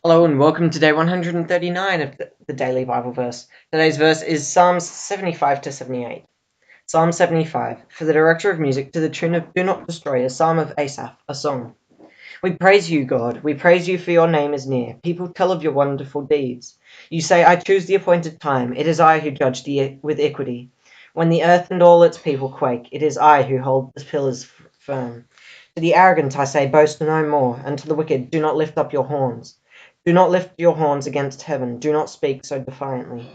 Hello and welcome to day 139 of the Daily Bible Verse. Today's verse is Psalms 75 to 78. Psalm 75, for the director of music to the tune of Do Not Destroy, a psalm of Asaph, a song. We praise you, God. We praise you for your name is near. People tell of your wonderful deeds. You say, I choose the appointed time. It is I who judge with equity. When the earth and all its people quake, it is I who hold the pillars firm. To the arrogant I say, boast no more, and to the wicked, do not lift up your horns. Do not lift your horns against heaven. Do not speak so defiantly.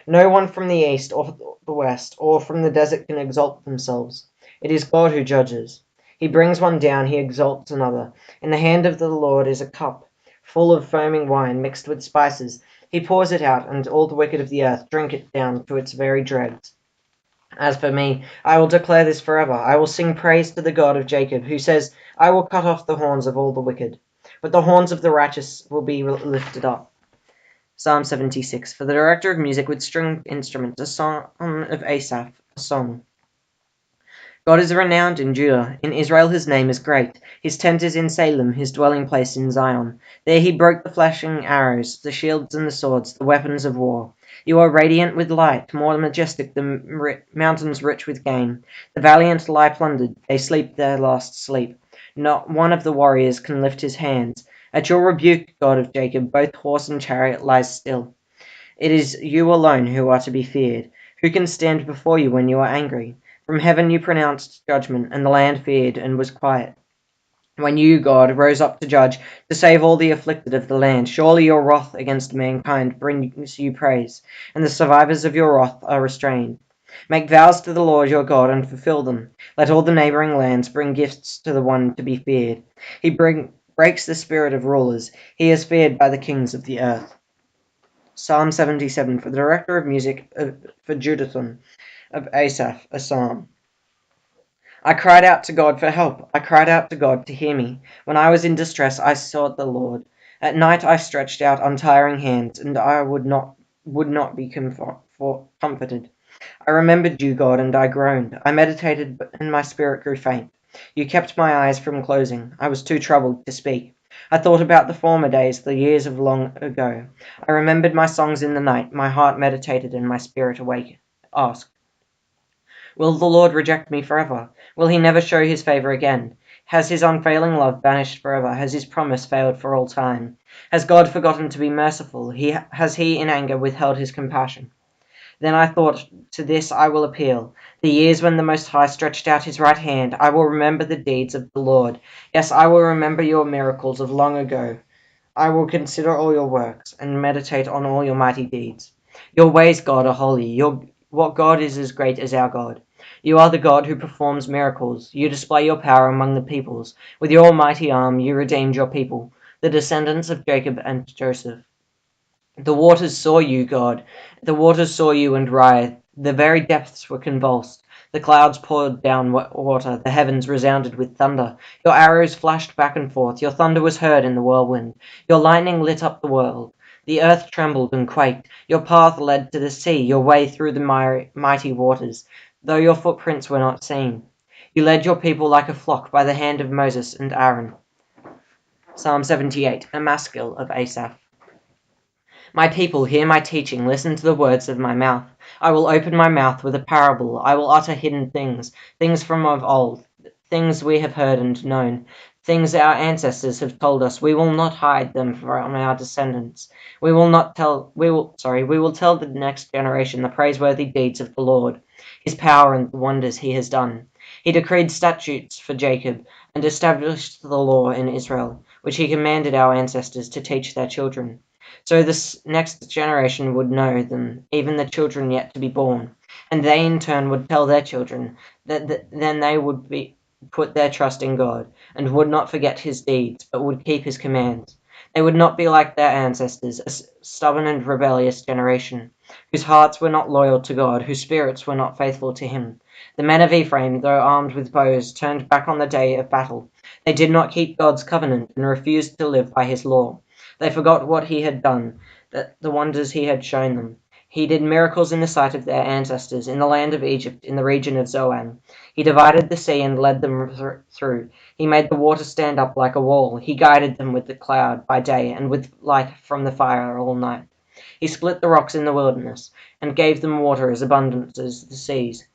No one from the east or the west or from the desert can exalt themselves. It is God who judges. He brings one down, he exalts another. In the hand of the Lord is a cup full of foaming wine mixed with spices. He pours it out, and all the wicked of the earth drink it down to its very dregs. As for me, I will declare this forever. I will sing praise to the God of Jacob, who says, I will cut off the horns of all the wicked, but the horns of the righteous will be lifted up. Psalm 76, for the director of music with stringed instruments, a psalm of Asaph, a song. God is renowned in Judah. In Israel his name is great. His tent is in Salem, his dwelling place in Zion. There he broke the flashing arrows, the shields and the swords, the weapons of war. You are radiant with light, more majestic than mountains rich with game. The valiant lie plundered, they sleep their last sleep. Not one of the warriors can lift his hands. At your rebuke, God of Jacob, both horse and chariot lies still. It is you alone who are to be feared. Who can stand before you when you are angry? From heaven you pronounced judgment, and the land feared and was quiet. When you, God, rose up to judge, to save all the afflicted of the land, surely your wrath against mankind brings you praise, and the survivors of your wrath are restrained. Make vows to the Lord your God and fulfill them. Let all the neighboring lands bring gifts to the one to be feared. He breaks the spirit of rulers. He is feared by the kings of the earth. Psalm 77, for the director of music for Jeduthun, of Asaph, a psalm. I cried out to God for help. I cried out to God to hear me. When I was in distress, I sought the Lord. At night I stretched out untiring hands, and I would not be comforted. I remembered you, God, and I groaned. I meditated, and my spirit grew faint. You kept my eyes from closing. I was too troubled to speak. I thought about the former days, the years of long ago. I remembered my songs in the night. My heart meditated, and my spirit awake. Asked, will the Lord reject me forever? Will he never show his favor again? Has his unfailing love vanished forever? Has his promise failed for all time? Has God forgotten to be merciful? Has he in anger withheld his compassion? Then I thought, to this I will appeal. The years when the Most High stretched out his right hand, I will remember the deeds of the Lord. Yes, I will remember your miracles of long ago. I will consider all your works, and meditate on all your mighty deeds. Your ways, God, are holy. What God is as great as our God? You are the God who performs miracles. You display your power among the peoples. With your mighty arm you redeemed your people, the descendants of Jacob and Joseph. The waters saw you, God. The waters saw you and writhed. The very depths were convulsed. The clouds poured down water. The heavens resounded with thunder. Your arrows flashed back and forth. Your thunder was heard in the whirlwind. Your lightning lit up the world. The earth trembled and quaked. Your path led to the sea, your way through the mighty waters, though your footprints were not seen. You led your people like a flock by the hand of Moses and Aaron. Psalm 78, a maskil of Asaph. My people, hear my teaching, listen to the words of my mouth. I will open my mouth with a parable. I will utter hidden things, things from of old, things we have heard and known, things our ancestors have told us. We will not hide them from our descendants. We will tell the next generation the praiseworthy deeds of the Lord, his power and the wonders he has done. He decreed statutes for Jacob and established the law in Israel, which he commanded our ancestors to teach their children. So this next generation would know them, even the children yet to be born, and they in turn would tell their children. Then they would put their trust in God, and would not forget his deeds, but would keep his commands. They would not be like their ancestors, a stubborn and rebellious generation, whose hearts were not loyal to God, whose spirits were not faithful to him. The men of Ephraim, though armed with bows, turned back on the day of battle. They did not keep God's covenant and refused to live by his law. They forgot what he had done, the wonders he had shown them. He did miracles in the sight of their ancestors in the land of Egypt, in the region of Zoan. He divided the sea and led them through. He made the water stand up like a wall. He guided them with the cloud by day and with light from the fire all night. He split the rocks in the wilderness and gave them water as abundant as the seas.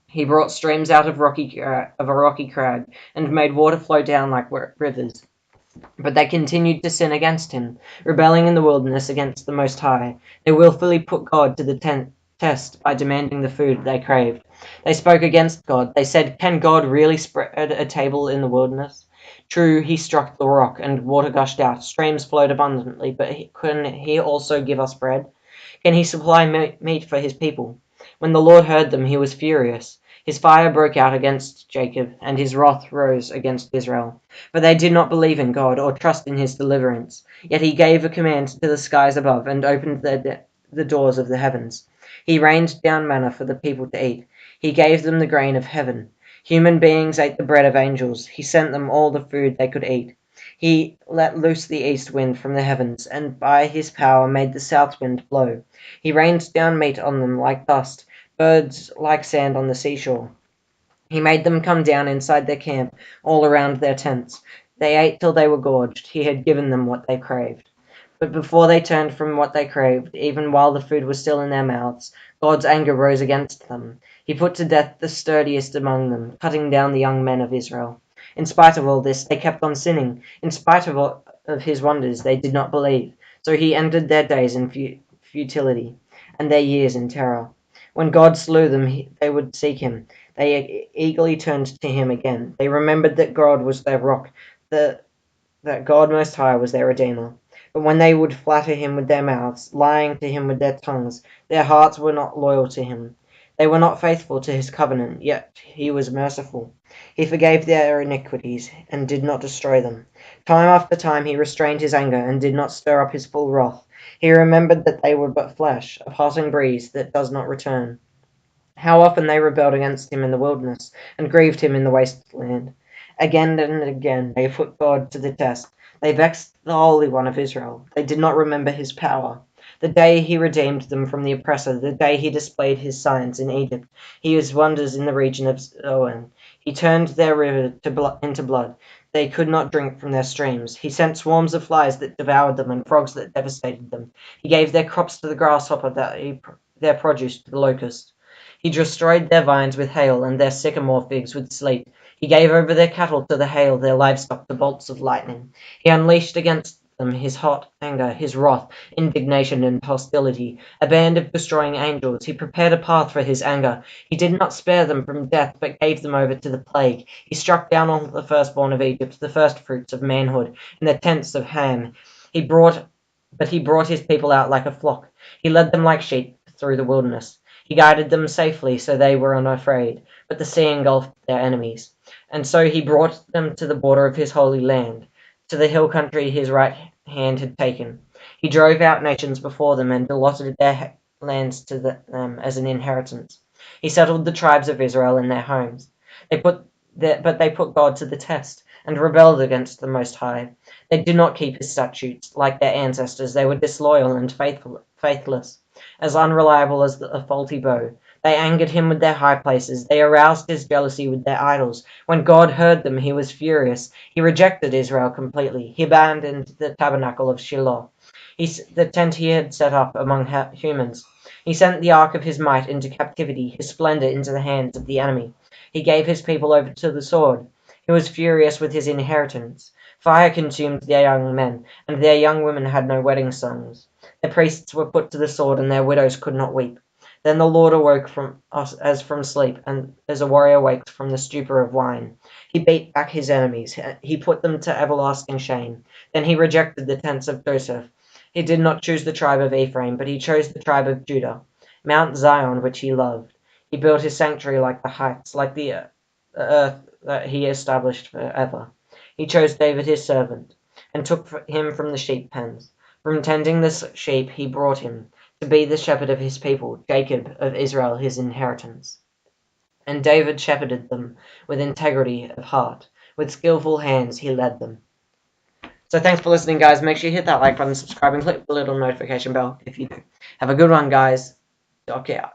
He brought streams out of a rocky crag and made water flow down like rivers. But they continued to sin against him, rebelling in the wilderness against the Most High. They willfully put God to the test by demanding the food they craved. They spoke against God. They said, "Can God really spread a table in the wilderness?" True, he struck the rock, and water gushed out. Streams flowed abundantly, but can he also give us bread? Can he supply meat for his people? When the Lord heard them, he was furious. His fire broke out against Jacob, and his wrath rose against Israel. For they did not believe in God or trust in his deliverance. Yet he gave a command to the skies above and opened the doors of the heavens. He rained down manna for the people to eat. He gave them the grain of heaven. Human beings ate the bread of angels. He sent them all the food they could eat. He let loose the east wind from the heavens, and by his power made the south wind blow. He rained down meat on them like dust, birds like sand on the seashore. He made them come down inside their camp, all around their tents. They ate till they were gorged. He had given them what they craved. But before they turned from what they craved, even while the food was still in their mouths, God's anger rose against them. He put to death the sturdiest among them, cutting down the young men of Israel. In spite of all this, they kept on sinning. In spite of his wonders, they did not believe. So he ended their days in futility, and their years in terror. When God slew them, they would seek him. They eagerly turned to him again. They remembered that God was their rock, that God Most High was their Redeemer. But when they would flatter him with their mouths, lying to him with their tongues, their hearts were not loyal to him. They were not faithful to his covenant, yet he was merciful. He forgave their iniquities and did not destroy them. Time after time he restrained his anger and did not stir up his full wrath. He remembered that they were but flesh, a passing breeze that does not return. How often they rebelled against him in the wilderness, and grieved him in the waste land. Again and again they put God to the test. They vexed the Holy One of Israel. They did not remember his power. The day he redeemed them from the oppressor, the day he displayed his signs in Egypt, his wonders in the region of Zoan. He turned their river into blood. They could not drink from their streams. He sent swarms of flies that devoured them and frogs that devastated them. He gave their crops to the grasshopper, their produce to the locust. He destroyed their vines with hail and their sycamore figs with sleet. He gave over their cattle to the hail, their livestock to bolts of lightning. He unleashed against them his hot anger, his wrath, indignation, and hostility, a band of destroying angels. He prepared a path for his anger. He did not spare them from death, but gave them over to the plague. He struck down all the firstborn of Egypt, the firstfruits of manhood, in the tents of Ham. But he brought his people out like a flock. He led them like sheep through the wilderness. He guided them safely, so they were unafraid, but the sea engulfed their enemies. And so he brought them to the border of his holy land, to the hill country his right hand had taken. He drove out nations before them and allotted their lands to them as an inheritance. He settled the tribes of Israel in their homes. But they put God to the test and rebelled against the Most High. They did not keep his statutes. Like their ancestors, they were disloyal and faithless, as unreliable as a faulty bow. They angered him with their high places. They aroused his jealousy with their idols. When God heard them, he was furious. He rejected Israel completely. He abandoned the tabernacle of Shiloh, the tent he had set up among humans. He sent the ark of his might into captivity, his splendor into the hands of the enemy. He gave his people over to the sword. He was furious with his inheritance. Fire consumed their young men, and their young women had no wedding songs. Their priests were put to the sword, and their widows could not weep. Then the Lord awoke from us as from sleep, and as a warrior wakes from the stupor of wine. He beat back his enemies. He put them to everlasting shame. Then he rejected the tents of Joseph. He did not choose the tribe of Ephraim, but he chose the tribe of Judah, Mount Zion, which he loved. He built his sanctuary like the heights, like the earth that he established forever. He chose David his servant, and took him from the sheep pens. From tending the sheep he brought him to be the shepherd of his people, Jacob of Israel his inheritance. And David shepherded them with integrity of heart. With skillful hands he led them. So thanks for listening, guys. Make sure you hit that like button, subscribe, and click the little notification bell if you do. Have a good one, guys. Doc out.